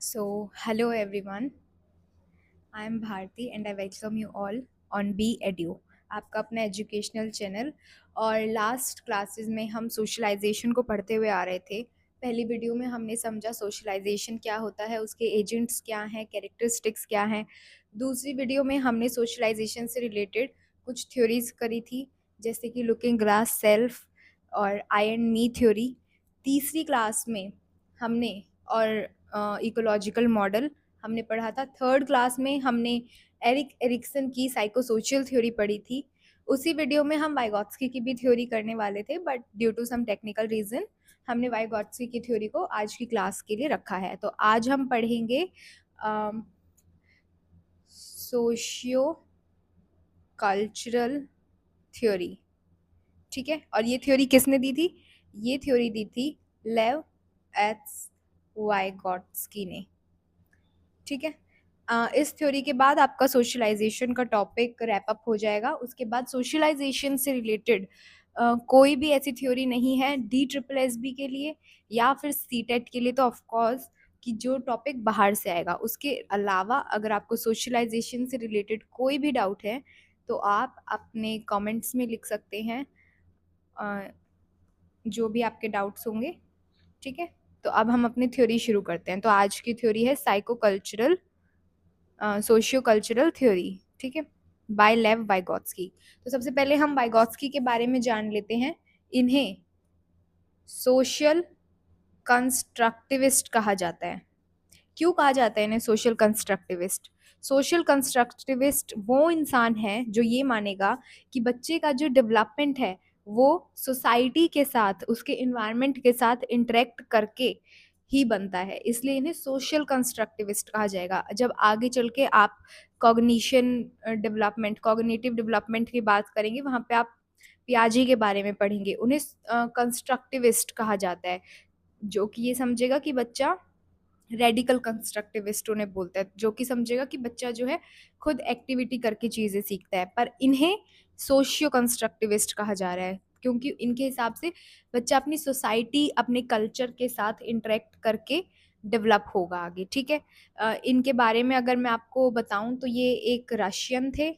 Hello everyone. I am Bharti and I welcome you all on Be Edu, आपका अपना educational channel. और last classes में हम socialisation को पढ़ते हुए आ रहे थे। पहली वीडियो में हमने समझा सोशलाइजेशन क्या होता है, उसके एजेंट्स क्या हैं, कैरेक्टरिस्टिक्स क्या हैं। दूसरी वीडियो में हमने सोशलाइजेशन से रिलेटेड कुछ थ्योरीज करी थी, जैसे कि लुकिंग ग्लास सेल्फ और आई एंड मी थ्योरी। तीसरी क्लास में हमने और इकोलॉजिकल मॉडल हमने पढ़ा था। थर्ड क्लास में हमने एरिक एरिक्सन की साइकोसोशियल थ्योरी पढ़ी थी। उसी वीडियो में हम वाइगॉत्स्की की भी थ्योरी करने वाले थे, but due to some technical reason हमने वाइगॉत्स्की की थ्योरी को आज की क्लास के लिए रखा है। तो आज हम पढ़ेंगे सोशियो कल्चरल थ्योरी। ठीक है, और ये थ्योरी किसने दी थी? ये थ्योरी दी थी लेव एच वाइगॉट्स्की ने। ठीक है, इस थ्योरी के बाद आपका सोशलाइजेशन का टॉपिक रैप अप हो जाएगा। उसके बाद सोशलाइजेशन से रिलेटेड कोई भी ऐसी थ्योरी नहीं है डी ट्रिपल एस बी के लिए या फिर सी टेट के लिए, तो ऑफ कोर्स कि जो टॉपिक बाहर से आएगा। उसके अलावा अगर आपको सोशलाइजेशन से रिलेटेड कोई भी डाउट है तो आप अपने कमेंट्स में लिख सकते हैं, अ, जो भी आपके डाउट्स होंगे। ठीक है, तो अब हम अपनी थ्योरी शुरू करते हैं। तो आज की थ्योरी है psycho cultural socio cultural theory. ठीक है, बाय लेव वाइगॉत्स्की। तो सबसे पहले हम वाइगॉत्स्की के बारे में जान लेते हैं। इन्हें सोशल कंस्ट्रक्टिविस्ट कहा जाता है। क्यों कहा जाता है इन्हें सोशल कंस्ट्रक्टिविस्ट? सोशल कंस्ट्रक्टिविस्ट वो इंसान है जो ये मानेगा कि बच्चे का जो डेवलपमेंट है वो सोसाइटी के साथ, उसके इन्वायरमेंट के साथ इंटरेक्ट करके ही बनता है, इसलिए इन्हें सोशल कंस्ट्रक्टिविस्ट कहा जाएगा। जब आगे चल के आप कॉग्निशन डेवलपमेंट, कॉग्निटिव डेवलपमेंट की बात करेंगे, वहाँ पे आप पियाजी के बारे में पढ़ेंगे। उन्हें कंस्ट्रक्टिविस्ट कहा जाता है, जो कि ये समझेगा कि बच्चा, रेडिकल कंस्ट्रक्टिविस्ट उन्हें बोलते हैं, जो कि समझेगा कि बच्चा जो है खुद एक्टिविटी करके चीज़ें सीखता है। पर इन्हें सोशियो कंस्ट्रक्टिविस्ट कहा जा रहा है क्योंकि इनके हिसाब से बच्चा अपनी सोसाइटी, अपने कल्चर के साथ इंटरेक्ट करके डेवलप होगा आगे। ठीक है, इनके बारे में अगर मैं आपको बताऊं तो ये एक रशियन थे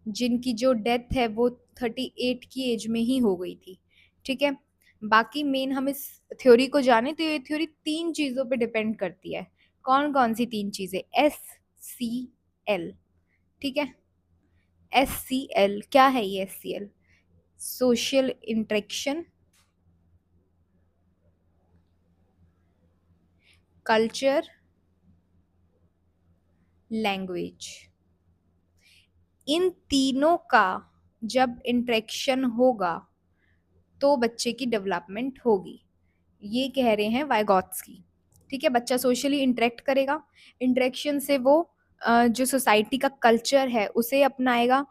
जिनकी जो डेथ है वो 38 की एज में ही हो गई थी। ठीक है, बाकी मेन हम इस थ्योरी को जाने तो ये थ्योरी तीन चीज़ों पे डिपेंड करती है। कौन कौन सी तीन चीज़ें? SCL। ठीक है, SCL क्या है? ये SCL social interaction, culture, language. इन तीनों का जब इंटरेक्शन होगा तो बच्चे की डेवलपमेंट होगी, ये कह रहे हैं वाइगॉत्स्की। ठीक है, बच्चा सोशली इंटरेक्ट करेगा, इंटरेक्शन से वो जो सोसाइटी का कल्चर है उसे अपनाएगा।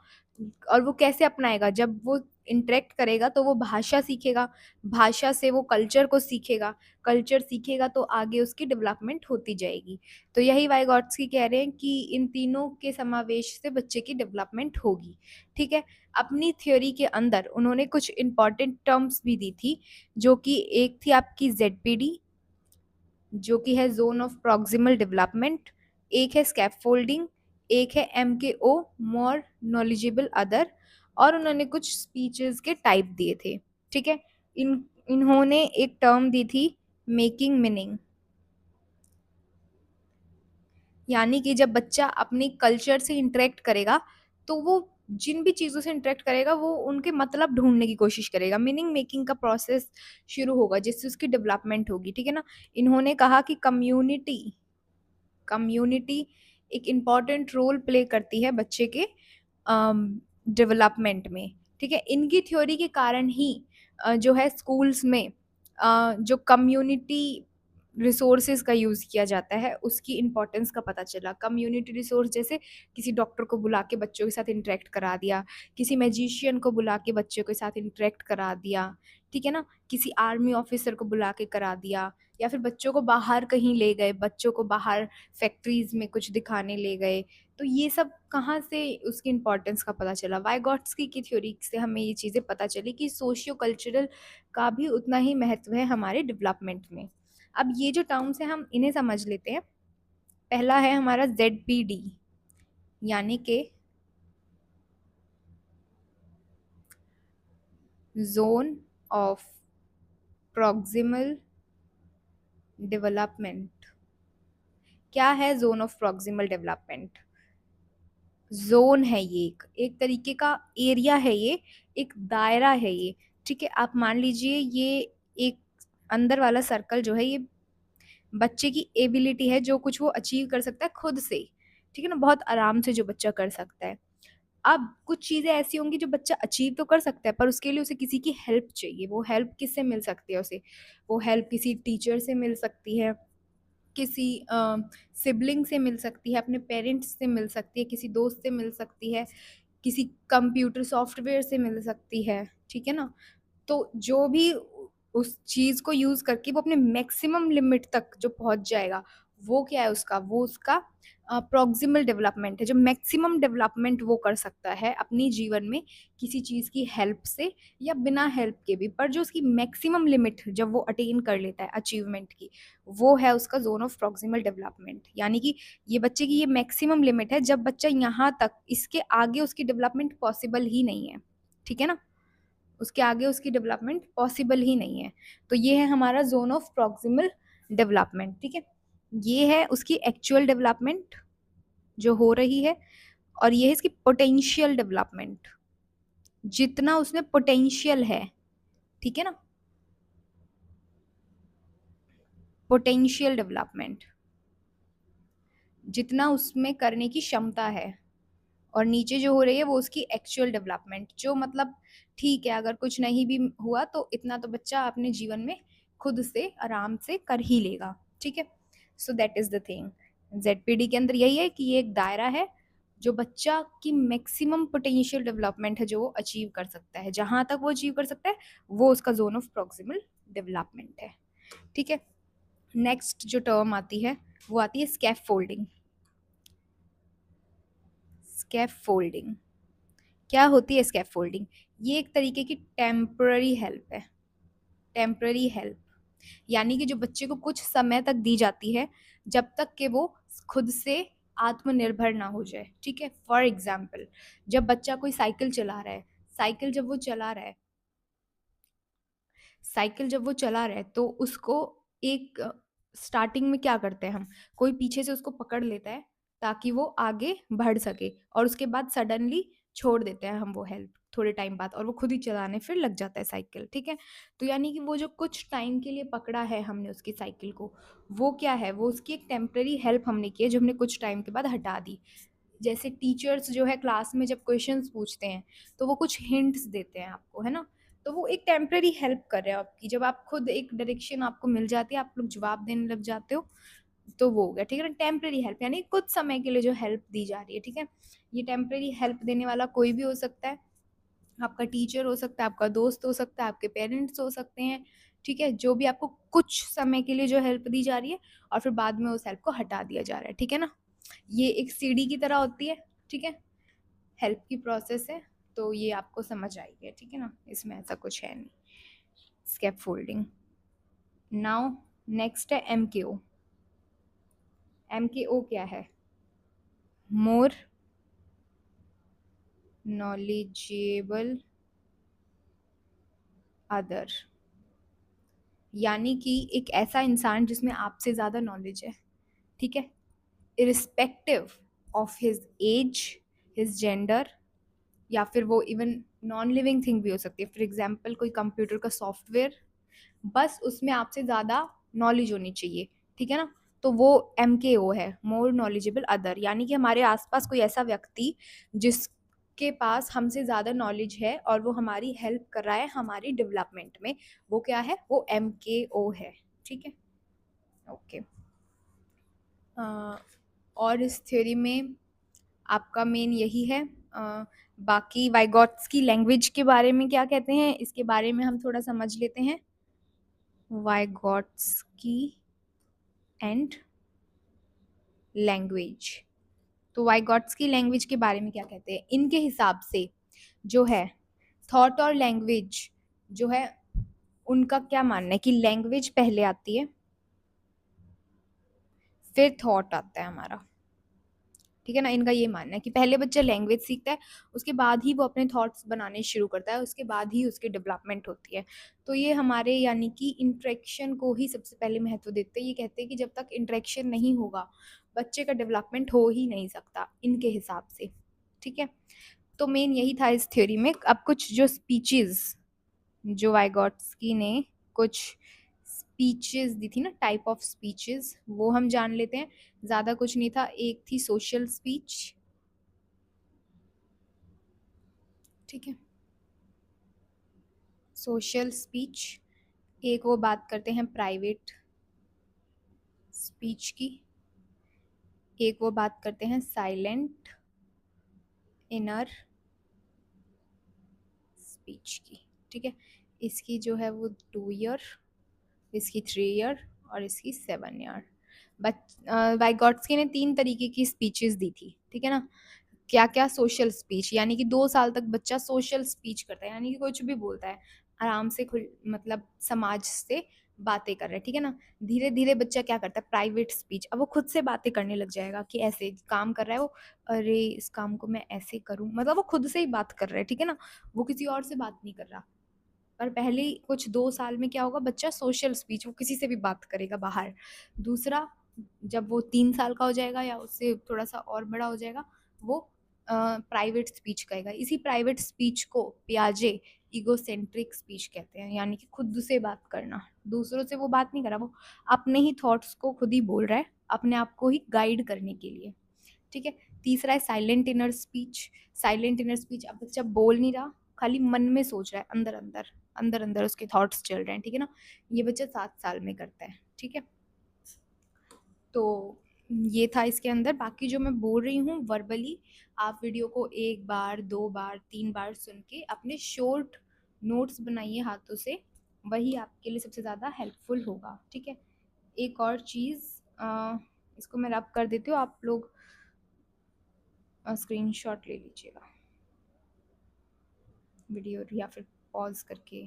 और वो कैसे अपनाएगा? जब वो इंटरेक्ट करेगा तो वो भाषा सीखेगा, भाषा से वो कल्चर को सीखेगा, कल्चर सीखेगा तो आगे उसकी डेवलपमेंट होती जाएगी। तो यही वाइगॉट्स्की कह रहे हैं कि इन तीनों के समावेश से बच्चे की डेवलपमेंट होगी। ठीक है, अपनी थ्योरी के अंदर उन्होंने कुछ इंपॉर्टेंट टर्म्स भी दी थी, जो कि एक थी आपकी ZPD, जो कि है जोन ऑफ प्रॉक्सिमल डेवलपमेंट, एक है स्कैफोल्डिंग, एक है MKO मोर नॉलेजेबल अदर, और उन्होंने कुछ स्पीचेस के टाइप दिए थे। ठीक है, इन्होंने एक टर्म दी थी मेकिंग मीनिंग, यानी कि जब बच्चा अपने कल्चर से इंटरेक्ट करेगा तो वो जिन भी चीज़ों से इंटरेक्ट करेगा वो उनके मतलब ढूंढने की कोशिश करेगा। मीनिंग मेकिंग का प्रोसेस शुरू होगा जिससे उसकी डेवलपमेंट होगी। ठीक है ना, इन्होंने कहा कि कम्युनिटी कम्युनिटी एक इम्पॉर्टेंट रोल प्ले करती है बच्चे के डेवलपमेंट में। ठीक है, इनकी थ्योरी के कारण ही जो है स्कूल्स में जो कम्युनिटी रिसोर्सेज का यूज़ किया जाता है उसकी इम्पोर्टेंस का पता चला। कम्युनिटी रिसोर्स जैसे किसी डॉक्टर को बुला के बच्चों के साथ इंटरेक्ट करा दिया, किसी मैजिशियन को बुला के बच्चों के साथ इंटरेक्ट करा दिया, ठीक है ना, किसी आर्मी ऑफिसर को बुला के करा दिया, या फिर बच्चों को बाहर कहीं ले गए, बच्चों को बाहर फैक्ट्रीज में कुछ दिखाने ले गए। तो ये सब कहाँ से उसकी इम्पोर्टेंस का पता चला? वाइगॉट्स्की की थ्योरी से हमें ये चीज़ें पता चली कि सोशियो कल्चरल का भी उतना ही महत्व है हमारे डेवलपमेंट में। अब ये जो टर्म्स हैं हम इन्हें समझ लेते हैं। पहला है हमारा ZPD, यानी कि जोन ऑफ प्रॉक्सिमल डेवलपमेंट। क्या है zone of proximal development? Zone है ये, एक तरीके का एरिया है ये, एक दायरा है ये। ठीक है, आप मान लीजिए ये एक अंदर वाला सर्कल जो है ये बच्चे की एबिलिटी है, जो कुछ वो अचीव कर सकता है खुद से। ठीक है ना, बहुत आराम से जो बच्चा कर सकता है। अब कुछ चीजें ऐसी होंगी जो बच्चा अचीव तो कर सकता है, पर उसके लिए उसे किसी की हेल्प चाहिए। वो हेल्प किससे मिल सकती है उसे? वो हेल्प किसी टीचर से मिल सकती है, किसी सिबलिंग से मिल सकती है, अपने पेरेंट्स से मिल सकती है, किसी दोस्त से मिल सकती है, किसी कंप्यूटर सॉफ्टवेयर से मिल सकती है। ठीक है ना, तो जो भी उस चीज़ को यूज़ करके वो अपने मैक्सिमम लिमिट तक जो पहुंच जाएगा, वो क्या है उसका? वो उसका प्रॉक्सिमल डेवलपमेंट है, जो मैक्सिमम डेवलपमेंट वो कर सकता है अपनी जीवन में किसी चीज़ की हेल्प से या बिना हेल्प के भी। पर जो उसकी मैक्सिमम लिमिट जब वो अटेन कर लेता है अचीवमेंट की, वो है उसका जोन ऑफ प्रॉक्सिमल डेवलपमेंट। यानी कि ये बच्चे की ये मैक्सिमम लिमिट है, जब बच्चा यहाँ तक, इसके आगे उसकी डेवलपमेंट पॉसिबल ही नहीं है। ठीक है ना, उसके आगे उसकी डेवलपमेंट पॉसिबल ही नहीं है। तो ये है हमारा जोन ऑफ प्रॉक्सिमल डेवलपमेंट। ठीक है, ये है उसकी एक्चुअल डेवलपमेंट जो हो रही है, और ये है इसकी पोटेंशियल डेवलपमेंट, जितना उसमें पोटेंशियल है। ठीक है ना, पोटेंशियल डेवलपमेंट, जितना उसमें करने की क्षमता है। और नीचे जो हो रही है वो उसकी एक्चुअल डेवलपमेंट, जो मतलब ठीक है, अगर कुछ नहीं भी हुआ तो इतना तो बच्चा अपने जीवन में खुद से आराम से कर ही लेगा। ठीक है, so that is the thing. ZPD के अंदर यही है कि ये एक दायरा है जो बच्चा की मैक्सिमम पोटेंशियल डेवलपमेंट है, जो वो अचीव कर सकता है। जहां तक वो अचीव कर सकता है वो उसका जोन ऑफ प्रॉक्सिमल डेवलपमेंट है। ठीक है, नेक्स्ट जो टर्म आती है वो आती है स्कैफोल्डिंग। स्कैफोल्डिंग क्या होती है? स्कैफोल्डिंग ये एक तरीके की टेम्पररी हेल्प है। टेम्पररी हेल्प यानी कि जो बच्चे को कुछ समय तक दी जाती है, जब तक कि वो खुद से आत्मनिर्भर ना हो जाए। ठीक है, फॉर एग्जाम्पल जब बच्चा कोई साइकिल चला रहा है, साइकिल जब वो चला रहा है साइकिल जब वो चला रहा है तो उसको एक स्टार्टिंग में क्या करते हैं हम, कोई पीछे से उसको पकड़ लेता है ताकि वो आगे बढ़ सके, और उसके बाद सडनली छोड़ देते हैं हम वो हेल्प थोड़े टाइम बाद, और वो खुद ही चलाने फिर लग जाता है साइकिल। ठीक है, तो यानी कि वो जो कुछ टाइम के लिए पकड़ा है हमने उसकी साइकिल को, वो क्या है? वो उसकी एक टेम्पररी हेल्प हमने की है, जो हमने कुछ टाइम के बाद हटा दी। जैसे टीचर्स जो है क्लास में जब क्वेश्चंस पूछते हैं तो वो कुछ हिंट्स देते हैं आपको, है ना, तो वो एक टेम्पररी हेल्प कर रहे हो आपकी। जब आप खुद एक डायरेक्शन आपको मिल जाती है, आप लोग जवाब देने लग जाते हो, तो वो हो गया। ठीक है ना, टेम्पररी हेल्प यानी कुछ समय के लिए जो हेल्प दी जा रही है। ठीक है, ये टेम्पररी हेल्प देने वाला कोई भी हो सकता है, आपका टीचर हो सकता है, आपका दोस्त हो सकता है, आपके पेरेंट्स हो सकते हैं। ठीक है, जो भी आपको कुछ समय के लिए जो हेल्प दी जा रही है और फिर बाद में उस हेल्प को हटा दिया जा रहा है। ठीक है ना, ये एक सीढ़ी की तरह होती है। ठीक है, हेल्प की प्रोसेस है, तो ये आपको समझ आई है। ठीक है ना, इसमें ऐसा कुछ है नहीं। Scaffolding. नाउ नेक्स्ट है MKO। MKO क्या है? मोर नॉलेजेबल अदर, यानी कि एक ऐसा इंसान जिसमें आपसे ज़्यादा नॉलेज है। ठीक है, irrespective of his age, his gender, या फिर वो इवन नॉन लिविंग थिंग भी हो सकती है। फॉर एग्जाम्पल कोई कंप्यूटर का सॉफ्टवेयर, बस उसमें आपसे ज़्यादा नॉलेज होनी चाहिए। ठीक है ना, तो वो MKO है, मोर नॉलेजेबल अदर, यानी कि हमारे आसपास कोई ऐसा व्यक्ति जिसके पास हमसे ज़्यादा नॉलेज है और वो हमारी हेल्प कर रहा है हमारी डेवलपमेंट में, वो क्या है? वो MKO है। ठीक है, ओके। और इस थ्योरी में आपका मेन यही है। बाकी वाइगॉट्स्की लैंग्वेज के बारे में क्या कहते हैं, इसके बारे में हम थोड़ा समझ लेते हैं। वाइगॉट्स्की एंड लैंग्वेज, तो वाइगॉट्स्की लैंग्वेज के बारे में क्या कहते हैं? इनके हिसाब से जो है थॉट और लैंग्वेज जो है, उनका क्या मानना है कि लैंग्वेज पहले आती है फिर थॉट आता है हमारा, ठीक है ना। इनका ये मानना है कि पहले बच्चा लैंग्वेज सीखता है, उसके बाद ही वो अपने थॉट्स बनाने शुरू करता है, उसके बाद ही उसकी डेवलपमेंट होती है। तो ये हमारे यानी कि इंटरेक्शन को ही सबसे पहले महत्व देते हैं। ये कहते हैं कि जब तक इंटरेक्शन नहीं होगा बच्चे का डेवलपमेंट हो ही नहीं सकता इनके हिसाब से, ठीक है। तो मेन यही था इस थ्योरी में। अब कुछ जो स्पीचेस, जो वाइगॉट्स्की ने कुछ स्पीचेस दी थी ना, टाइप ऑफ स्पीचेस, वो हम जान लेते हैं। ज़्यादा कुछ नहीं था। एक थी सोशल स्पीच, ठीक है, सोशल स्पीच। एक वो बात करते हैं प्राइवेट स्पीच की। एक वो बात करते हैं साइलेंट इनर स्पीच की, ठीक है। इसकी जो है वो 2 ईयर, इसकी 3 ईयर और इसकी 7 ईयर। वाइगॉट्स्की ने 3 तरीके की स्पीचेस दी थी, ठीक है ना। क्या क्या? सोशल स्पीच, यानी कि 2 साल तक बच्चा सोशल स्पीच करता है, यानी कि कुछ भी बोलता है आराम से, खुल मतलब समाज से बातें कर रहा है, ठीक है ना। धीरे धीरे बच्चा क्या करता है? Private speech. अब वो खुद से बातें करने लग जाएगा कि ऐसे काम कर रहा है वो, अरे इस काम को मैं ऐसे करूं, मतलब वो खुद से ही बात कर रहा है, ठीक है ना। वो किसी और से बात नहीं कर रहा। पर पहले कुछ 2 साल में क्या होगा? बच्चा सोशल स्पीच, वो किसी से भी बात करेगा बाहर। दूसरा, जब वो 3 साल का हो जाएगा या उससे थोड़ा सा और बड़ा हो जाएगा, वो प्राइवेट स्पीच कहेगा। इसी प्राइवेट स्पीच को पियाजे ईगोसेंट्रिक स्पीच कहते हैं, यानी कि खुद से बात करना, दूसरों से वो बात नहीं कर रहा, वो अपने ही थॉट्स को खुद ही बोल रहा है, अपने आप को ही गाइड करने के लिए, ठीक है। तीसरा है silent inner speech. Silent inner speech, अब बच्चा बोल नहीं रहा, खाली मन में सोच रहा है, अंदर अंदर अंदर अंदर उसके थॉट्स चल रहे हैं, ठीक है ना। ये बच्चा 7 साल में करता है, ठीक है। तो ये था इसके अंदर। बाकी जो मैं बोल रही हूँ वर्बली, आप वीडियो को 1 बार 2 बार 3 बार सुन के अपने शॉर्ट नोट्स बनाइए हाथों से, वही आपके लिए सबसे ज़्यादा हेल्पफुल होगा, ठीक है। एक और चीज़, इसको मैं रब कर देती हूँ, आप लोग स्क्रीनशॉट ले लीजिएगा वीडियो, या फिर पॉज करके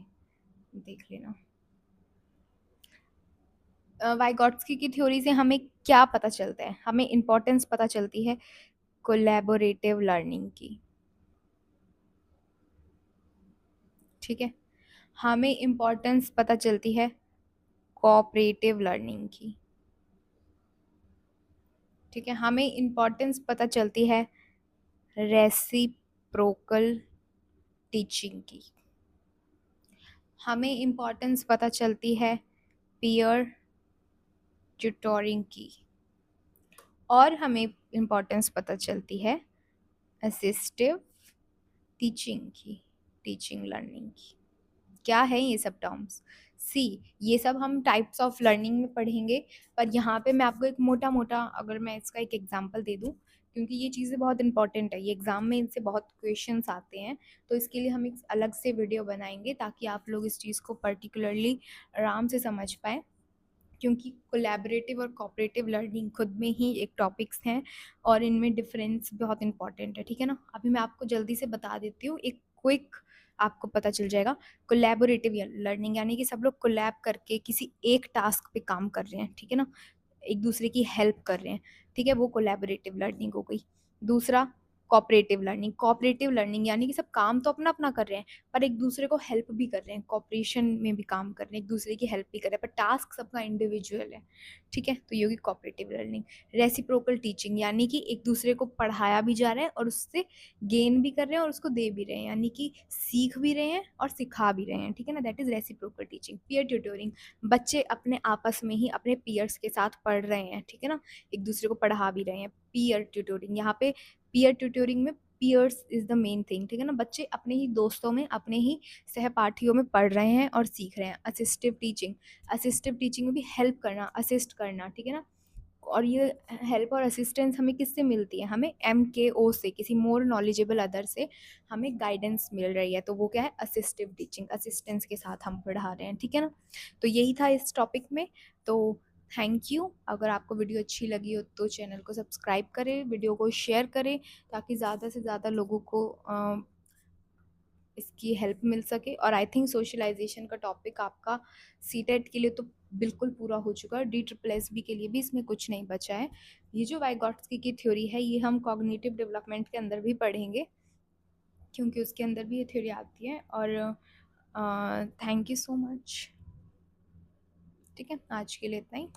देख लेना। वाइगॉट्स्की की थ्योरी से हमें क्या पता चलता है? हमें इम्पोर्टेंस पता चलती है कोलैबोरेटिव लर्निंग की, ठीक है। हमें इम्पोर्टेंस पता चलती है कोऑपरेटिव लर्निंग की, ठीक है। हमें इम्पोर्टेंस पता चलती है रेसिप्रोकल टीचिंग की। हमें इम्पोर्टेंस पता चलती है पीयर ट्यूटोरिंग की। और हमें इम्पोर्टेंस पता चलती है असिस्टिव टीचिंग की, टीचिंग लर्निंग की। क्या है ये सब टर्म्स? सी, ये सब हम टाइप्स ऑफ लर्निंग में पढ़ेंगे, पर यहाँ पे मैं आपको एक मोटा मोटा, अगर मैं इसका एक एग्जांपल दे दूँ, क्योंकि ये चीज़ें बहुत इंपॉर्टेंट है, ये एग्ज़ाम में इनसे बहुत क्वेश्चंस आते हैं, तो इसके लिए हम एक अलग से वीडियो बनाएंगे ताकि आप लोग इस चीज़ को पर्टिकुलरली आराम से समझ पाएँ, क्योंकि कोलैबोरेटिव और कोऑपरेटिव लर्निंग खुद में ही एक टॉपिक्स हैं और इनमें डिफरेंस बहुत इंपॉर्टेंट है, ठीक है ना। अभी मैं आपको जल्दी से बता देती हूँ, एक क्विक आपको पता चल जाएगा। कोलैबोरेटिव लर्निंग यानी कि सब लोग कोलैब करके किसी एक टास्क पे काम कर रहे हैं, ठीक है ना, एक दूसरे की हेल्प कर रहे हैं, ठीक है, वो कोलैबोरेटिव लर्निंग हो गई। दूसरा, कोऑपरेटिव लर्निंग यानी कि सब काम तो अपना अपना कर रहे हैं, पर एक दूसरे को हेल्प भी कर रहे हैं, कॉपरेशन में भी काम कर रहे हैं, एक दूसरे की हेल्प भी कर रहे हैं, पर टास्क सबका इंडिविजुअल है, ठीक है। तो ये होगी कोऑपरेटिव लर्निंग। रेसिप्रोकल टीचिंग यानी कि एक दूसरे को पढ़ाया भी जा रहा है और उससे गेन भी कर रहे हैं और उसको दे भी रहे हैं, यानी कि सीख भी रहे हैं और सिखा भी रहे हैं, ठीक है ना, that is reciprocal teaching. Peer tutoring, बच्चे अपने आपस में ही अपने पीयर्स के साथ पढ़ रहे हैं, ठीक है ना, एक दूसरे को पढ़ा भी रहे हैं। पीयर ट्यूटोरिंग, यहाँ पे पीयर ट्यूटोरिंग में peers is the main thing, ठीक है ना, बच्चे अपने ही दोस्तों में, अपने ही सहपाठियों में पढ़ रहे हैं और सीख रहे हैं। असिस्टिव टीचिंग, असिस्टिव टीचिंग में भी हेल्प करना, असिस्ट करना, ठीक है ना। और ये हेल्प और असिस्टेंस हमें किससे मिलती है? हमें MKO से, किसी मोर नॉलेजेबल अदर से हमें गाइडेंस मिल रही है, तो वो क्या है? असिस्टिव टीचिंग, असिस्टेंस के साथ हम पढ़ा रहे हैं, ठीक है ना। तो यही था इस टॉपिक में। तो थैंक यू। अगर आपको वीडियो अच्छी लगी हो तो चैनल को सब्सक्राइब करें, वीडियो को शेयर करें, ताकि ज़्यादा से ज़्यादा लोगों को इसकी हेल्प मिल सके। और आई थिंक सोशलाइजेशन का टॉपिक आपका सीटेट के लिए तो बिल्कुल पूरा हो चुका है, डी ट्रिपल एस बी के लिए भी इसमें कुछ नहीं बचा है। ये जो वाइगॉट्स्की की थ्योरी है ये हम कॉग्निटिव डेवलपमेंट के अंदर भी पढ़ेंगे, क्योंकि उसके अंदर भी ये थ्योरी आती है। और थैंक यू सो मच। ठीक है, आज के लिए इतना ही।